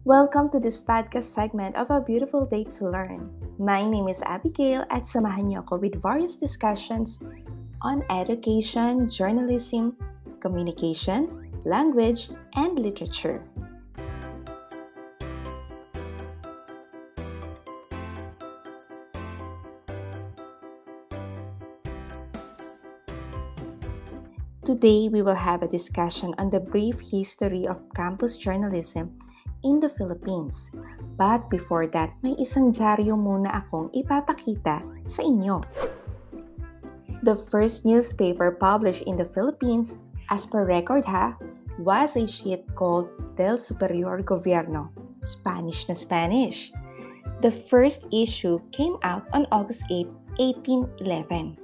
Welcome to this podcast segment of A Beautiful Day to Learn. My name is Abigail at samahan niyo ako with various discussions on education, journalism, communication, language, and literature. Today, we will have a discussion on the brief history of campus journalism in the Philippines. But before that, may isang dyaryo muna akong ipapakita sa inyo. The first newspaper published in the Philippines, as per record was a sheet called Del Superior Gobierno, Spanish na Spanish. The first issue came out on August 8, 1811.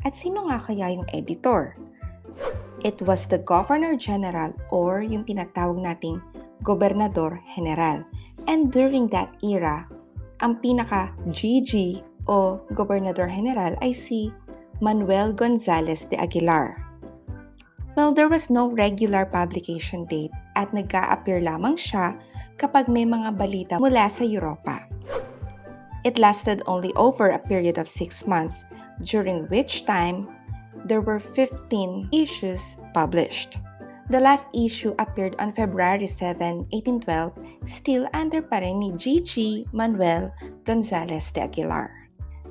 At sino nga kaya yung editor? It was the Governor General or yung tinatawag nating Gobernador General. And during that era, ang pinaka-GG o Gobernador General ay si Manuel Gonzales de Aguilar. Well, there was no regular publication date at nag-a-appear lamang siya kapag may mga balita mula sa Europa. It lasted only over a period of 6 months, during which time there were 15 issues published. The last issue appeared on February 7, 1812, still under pa rin ni G.G. Manuel Gonzales de Aguilar.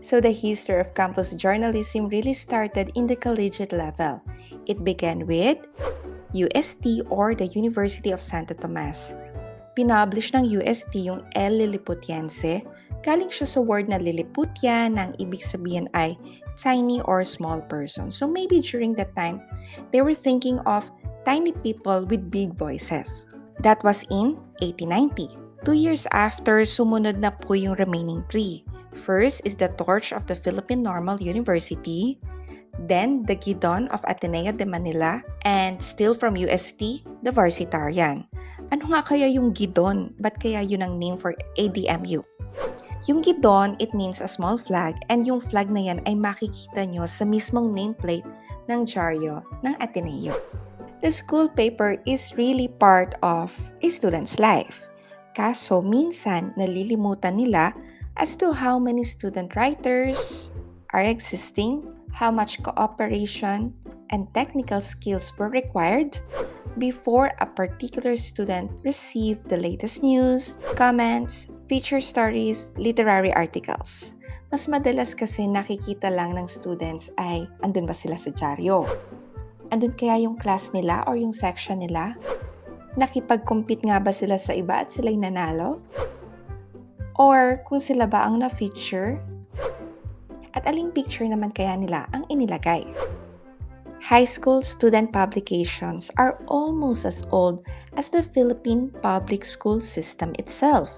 So the history of campus journalism really started in the collegiate level. It began with UST or the University of Santo Tomas. Pinublish ng UST yung El Liliputiense. Galing siya sa word na Liliputya na ang ibig sabihin ay tiny or small person. So maybe during that time, they were thinking of tiny people with big voices. That was in 1890. 2 years after, sumunod na po yung remaining 3. First is the Torch of the Philippine Normal University, then the Gidon of Ateneo de Manila, and still from UST, the Varsitarian. Ano nga kaya yung Gidon? Ba't kaya yun ang name for ADMU? Yung Gidon, it means a small flag, and yung flag na yan ay makikita nyo sa mismong nameplate ng dyaryo ng Ateneo. The school paper is really part of a student's life. Kaso minsan nalilimutan nila as to how many student writers are existing, how much cooperation and technical skills were required before a particular student received the latest news, comments, feature stories, literary articles. Mas madalas kasi nakikita lang ng students ay andun ba sila sa dyaryo? Andun kaya yung class nila or yung section nila? Nakipag-compete nga ba sila sa iba at sila'y nanalo? Or kung sila ba ang na-feature? At aling picture naman kaya nila ang inilagay? High school student publications are almost as old as the Philippine public school system itself.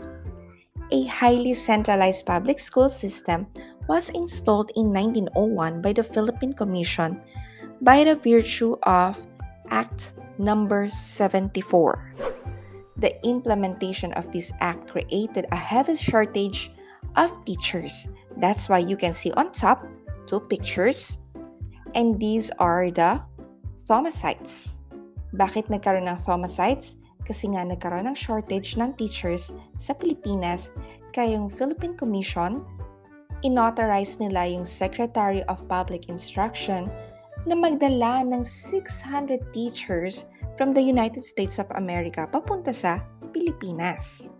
A highly centralized public school system was installed in 1901 by the Philippine Commission by the virtue of Act Number 74. The implementation of this act created a heavy shortage of teachers. That's why you can see on top 2 pictures. And these are the Thomasites. Bakit nagkaroon ng Thomasites? Kasi nga nagkaroon ng shortage ng teachers sa Pilipinas, kaya yung Philippine Commission, inauthorize nila yung Secretary of Public Instruction na magdala ng 600 teachers from the United States of America papunta sa Pilipinas.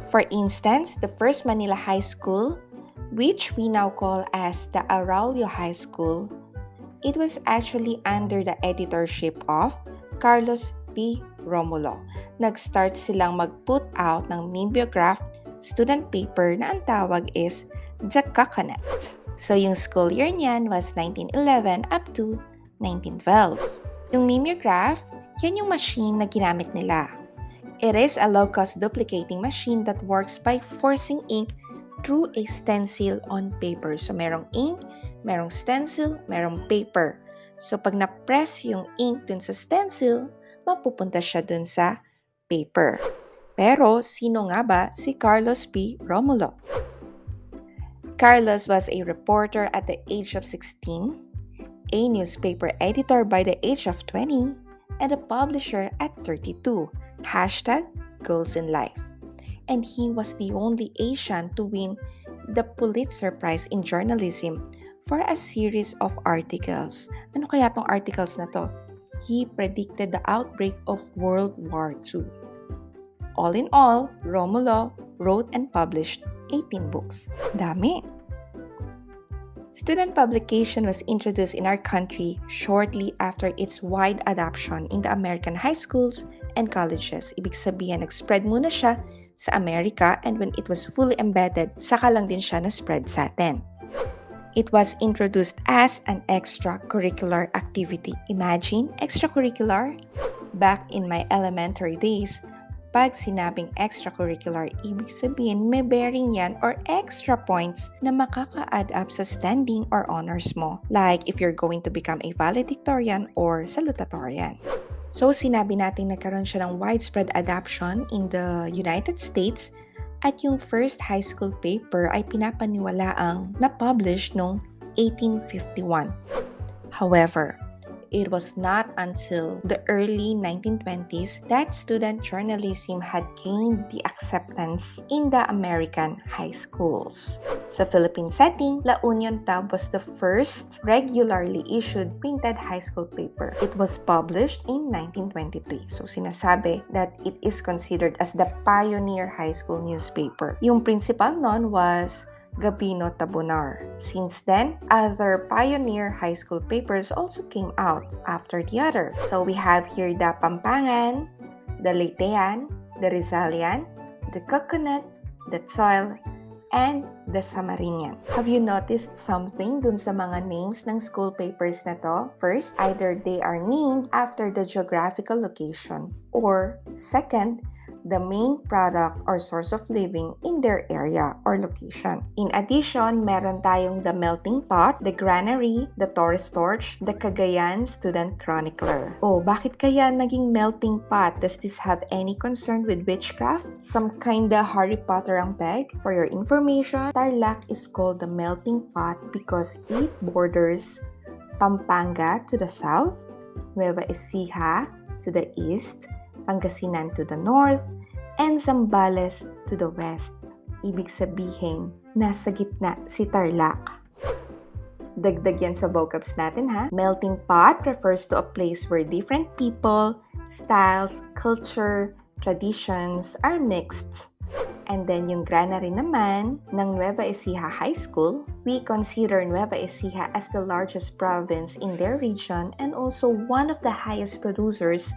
For instance, the first Manila High School, which we now call as the Araulio High School, it was actually under the editorship of Carlos P. Romulo. Nag-start silang mag-put out ng mimeograph student paper na ang tawag is The Coconut. So yung school year niyan was 1911 up to 1912. Yung mimeograph, yan yung machine na ginamit nila. It is a low-cost duplicating machine that works by forcing ink through a stencil on paper. So merong ink, merong stencil, merong paper. So pag na-press yung ink dun sa stencil, mapupunta siya dun sa paper. Pero sino nga ba si Carlos P. Romulo? Carlos was a reporter at the age of 16, a newspaper editor by the age of 20, and a publisher at 32. #Goals in Life. and he was the only Asian to win the Pulitzer Prize in Journalism for a series of articles. Ano kaya tong articles na to? He predicted the outbreak of World War II. All in all, Romulo wrote and published 18 books. Dami! Student publication was introduced in our country shortly after its wide adoption in the American high schools and colleges. Ibig sabihin, nag-spread muna siya sa Amerika, and when it was fully embedded, saka lang din siya na-spread sa atin. It was introduced as an extracurricular activity. Imagine, extracurricular? Back in my elementary days, pag sinabing extracurricular, ibig sabihin may bearing yan or extra points na makaka-add up sa standing or honors mo. Like if you're going to become a valedictorian or salutatorian. So sinabi natin nagkaroon siya ng widespread adoption in the United States at yung first high school paper ay pinapaniwalaang na-publish noong 1851. However, it was not until the early 1920s that student journalism had gained the acceptance in the American high schools. Sa Philippine setting, La Union Tab was the first regularly issued printed high school paper. It was published in 1923. So sinasabi that it is considered as the pioneer high school newspaper. Yung principal nun was Gabino Tabunar. Since then, other pioneer high school papers also came out after the other. So we have here the Pampangan, the Leytean, the Rizalian, the Coconut, the Soil, and the Samarinian. Have you noticed something dun sa mga names ng school papers na to? First, either they are named after the geographical location, or second, the main product or source of living in their area or location. In addition, meron tayong the Melting Pot, the Granary, the Torres Torch, the Cagayan Student Chronicler. Oh, bakit kaya naging Melting Pot? Does this have any concern with witchcraft? Some kinda Harry Potter ang peg? For your information, Tarlac is called the Melting Pot because it borders Pampanga to the south, Nueva Ecija to the east, Pangasinan to the north, and Zambales to the west. Ibig sabihin, nasa gitna si Tarlac. Dagdag yan sa vocabs natin ha. Melting pot refers to a place where different people, styles, culture, traditions are mixed. And then yung granary naman ng Nueva Ecija High School, we consider Nueva Ecija as the largest province in their region and also one of the highest producers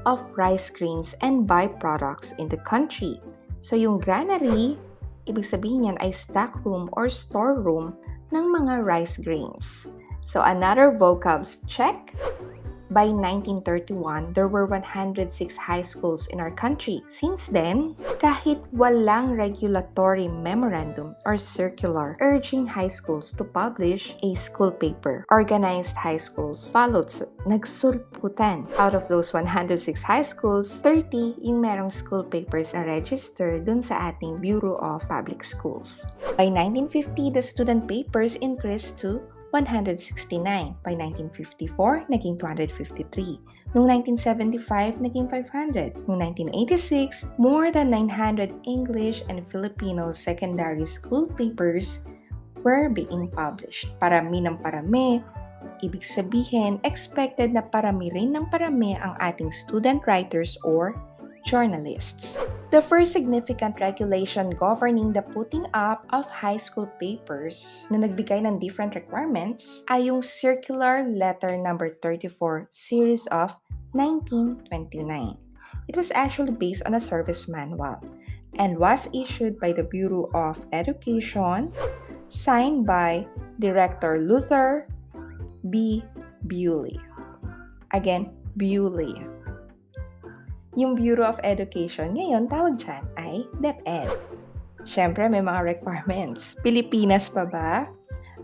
of rice grains and byproducts in the country. So yung granary, ibig sabihin yan ay stockroom or storeroom ng mga rice grains. So another vocabs check. By 1931, there were 106 high schools in our country. Since then, kahit walang regulatory memorandum or circular urging high schools to publish a school paper, organized high schools followed suit. Nagsulputan. Out of those 106 high schools, 30 yung merong school papers na registered dun sa ating Bureau of Public Schools. By 1950, the student papers increased to 169. By 1954, naging 253. Noong 1975, naging 500. Noong 1986, more than 900 English and Filipino secondary school papers were being published. Parami ng parami, ibig sabihin, expected na parami rin ng parami ang ating student writers or journalists. The first significant regulation governing the putting up of high school papers na nagbigay ng different requirements ay yung Circular Letter Number 34 Series of 1929. It was actually based on a service manual and was issued by the Bureau of Education, signed by Director Luther B. Bewley. Again, Bewley. Yung Bureau of Education, ngayon tawag dyan ay DepEd. Siyempre, may mga requirements. Pilipinas pa ba?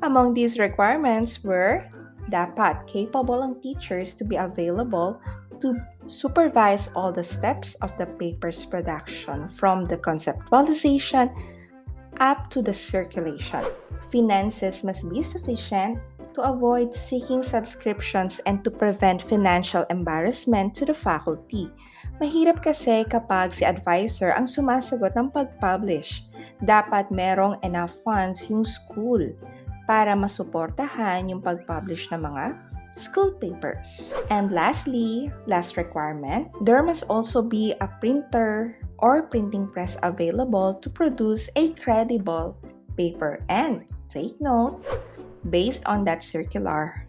Among these requirements were, dapat capable ang teachers to be available to supervise all the steps of the paper's production from the conceptualization up to the circulation. Finances must be sufficient to avoid seeking subscriptions and to prevent financial embarrassment to the faculty. Mahirap kasi kapag si advisor ang sumasagot ng pag-publish. Dapat merong enough funds yung school para masuportahan yung pag-publish ng mga school papers. And lastly, last requirement, there must also be a printer or printing press available to produce a credible paper. And take note, based on that circular,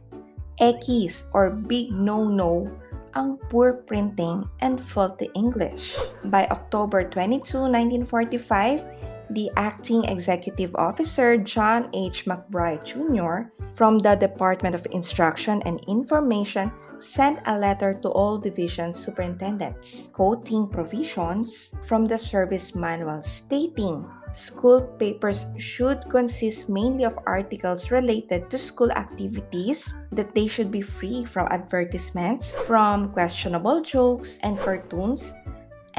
Ekis or big no-no ang poor printing and faulty English. By October 22, 1945, the acting executive officer John H. McBride Jr. from the Department of Instruction and Information sent a letter to all division superintendents, quoting provisions from the service manual stating school papers should consist mainly of articles related to school activities, that they should be free from advertisements, from questionable jokes and cartoons,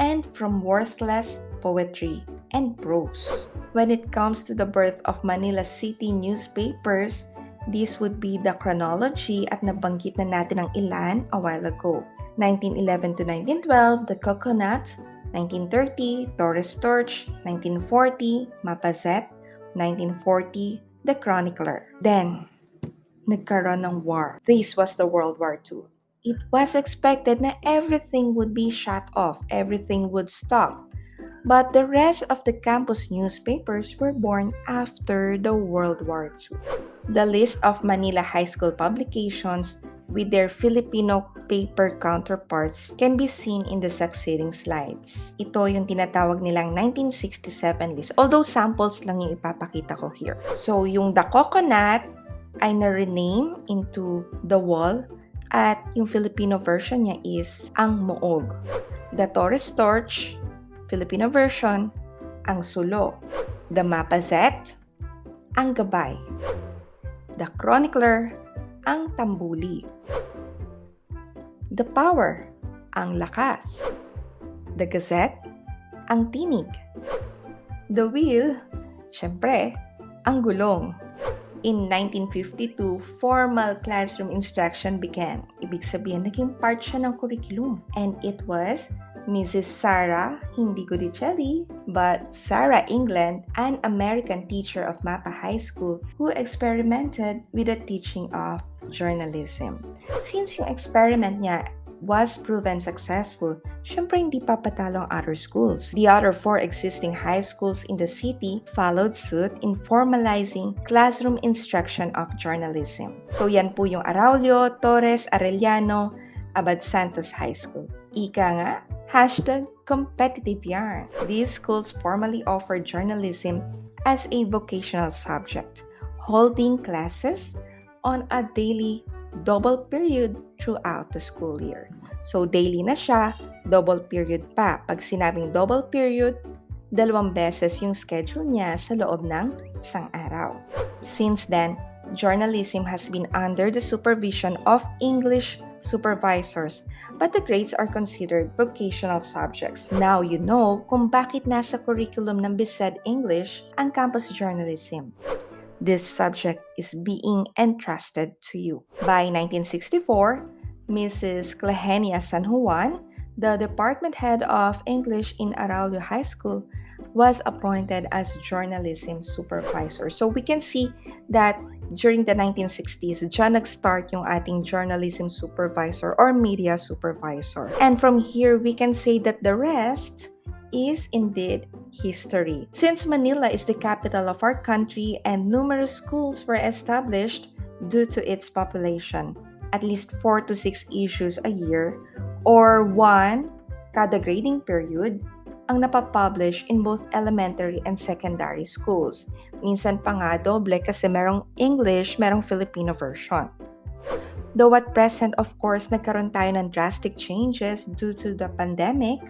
and from worthless poetry and prose. When it comes to the birth of Manila City newspapers, this would be the chronology at nabanggit na natin ang ilan a while ago. 1911 to 1912, The Coconut. 1930, Torres Torch. 1940, Mapazet. 1940, The Chronicler. Then, nagkaroon ng war. This was the World War II. It was expected na everything would be shut off, everything would stop. But the rest of the campus newspapers were born after the World War II. The list of Manila high school publications with their Filipino paper counterparts can be seen in the succeeding slides. Ito yung tinatawag nilang 1967 list, although samples lang yung ipapakita ko here. So yung The Coconut ay na-rename into The Wall at yung Filipino version niya is Ang Moog. The Torres Torch, Filipino version, Ang Sulo. The Mapazet, Ang Gabay. The Chronicler, Ang Tambuli. The Power, Ang Lakas. The Gazette, Ang Tinig. The Wheel, syempre, Ang Gulong. In 1952, formal classroom instruction began. Ibig sabihin, naging part siya ng curriculum. And it was Mrs. Sarah, hindi Godicelli, but Sarah England, an American teacher of Mapa High School who experimented with the teaching of journalism. Since yung experiment niya was proven successful, syempre hindi papatalo ang other schools. The other 4 existing high schools in the city followed suit in formalizing classroom instruction of journalism. So yan po yung Araulio, Torres, Arellano, Abad Santos High School. Ika nga, #competitive yarn. These schools formally offer journalism as a vocational subject, holding classes on a daily double period throughout the school year. So daily na siya, double period pa. Pag sinabing double period, 2 beses yung schedule niya sa loob ng isang araw. Since then, journalism has been under the supervision of English supervisors, but the grades are considered vocational subjects. Now you know kung bakit nasa curriculum ng BSED English ang campus journalism. This subject is being entrusted to you. By 1964, Mrs. Clehenia San Juan, the department head of English in Araulio High School, was appointed as journalism supervisor. So we can see that during the 1960s, dyan nag-start yung ating journalism supervisor or media supervisor. And from here, we can say that the rest is indeed history. Since Manila is the capital of our country and numerous schools were established due to its population, at least 4 to 6 issues a year or 1 kada grading period ang napapublish in both elementary and secondary schools. Minsan pa nga doble kasi merong English, merong Filipino version. Though at present, of course, nagkaroon tayo ng drastic changes due to the pandemic,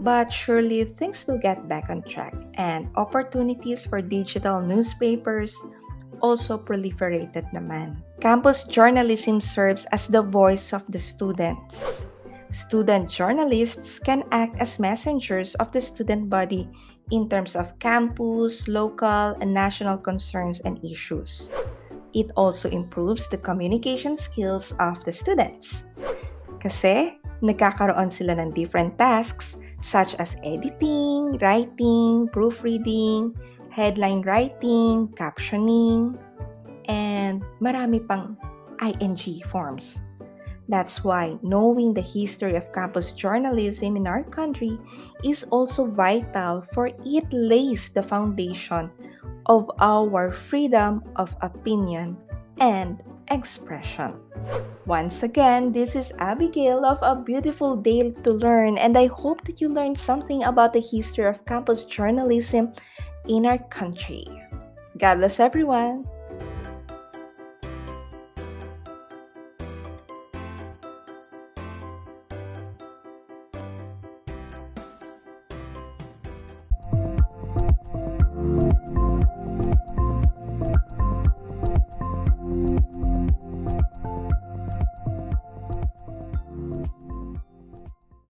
but surely things will get back on track and opportunities for digital newspapers also proliferated naman. Campus journalism serves as the voice of the students. Student journalists can act as messengers of the student body in terms of campus, local, and national concerns and issues. It also improves the communication skills of the students. Kasi Nagkakaroon sila ng different tasks such as editing, writing, proofreading, headline writing, captioning, and marami pang ing forms. That's why knowing the history of campus journalism in our country is also vital, for it lays the foundation of our freedom of opinion and expression. Once again, this is Abigail of A Beautiful Day to Learn, and I hope that you learned something about the history of campus journalism in our country. God bless everyone.